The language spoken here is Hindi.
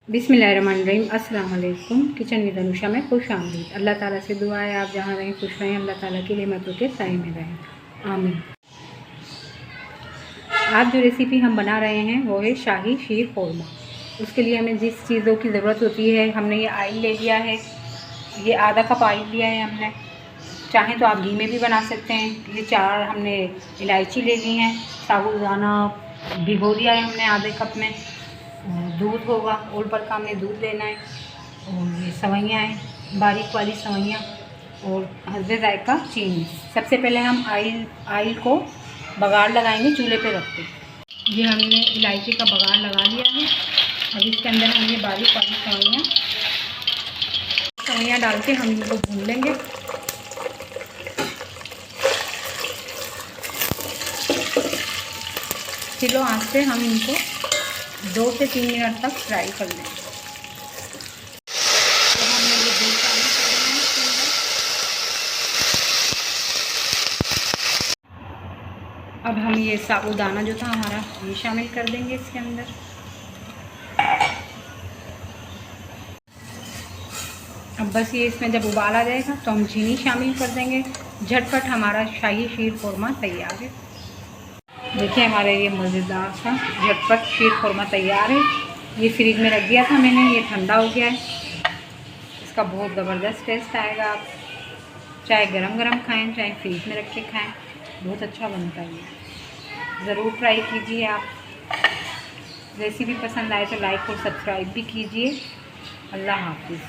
बिस्मिल्लाहिर्रहमानिर्रहीम। अस्सलाम वालेकुम। किचन विद अनुषा में खुश आमदीद। अल्लाह ताला से दुआ है आप जहाँ रहें खुश रहें, अल्लाह ताला की रहमतों के साए में रहें, आमीन। आज जो रेसिपी हम बना रहे हैं वो है शाही शीर ख़ोरमा। उसके लिए हमें जिस चीज़ों की ज़रूरत होती है, हमने ये ऑयल ले लिया है, ये आधा कप ऑयल लिया है हमने। चाहें तो आप घी में भी बना सकते हैं। ये 4 हमने इलायची ले ली हैं, साबुदाना भिगो दिया है हमने आधे कप में। दूध होगा, ओल्ड पर का हमने दूध लेना है, और ये सवैयाँ हैं, बारीक वाली सवैयाँ, और हस्बे ज़ायक़ा चीनी। सबसे पहले हम ऑयल को बघार लगाएंगे चूल्हे पे रख के। ये हमने इलायची का बघार लगा लिया है। अब इसके अंदर हम ये बारीक वाली सवैयाँ डाल के हम इनको भून लेंगे। स्लो आंच से हम इनको 2 से 3 मिनट तक फ्राई कर लेंगे। तो हमने ये दूध शामिल कर देना है इसके अंदर। अब हम ये साबुदाना जो था हमारा, ये शामिल कर देंगे इसके अंदर। अब बस ये इसमें जब उबाल आ जाएगा तो हम चीनी शामिल कर देंगे। झटपट हमारा शाही शीर ख़ोरमा तैयार है। देखिए हमारा ये मज़ेदार सा झटपट शीर ख़ोरमा तैयार है। ये फ्रिज में रख दिया था मैंने, ये ठंडा हो गया है। इसका बहुत ज़बरदस्त टेस्ट आएगा। आप चाहे गरम गरम खाएं, चाहे फ्रिज में रख के खाएं, बहुत अच्छा बनता है ये। ज़रूर ट्राई कीजिए आप। रेसिपी पसंद आए तो लाइक और सब्सक्राइब भी कीजिए। अल्लाह हाफिज़।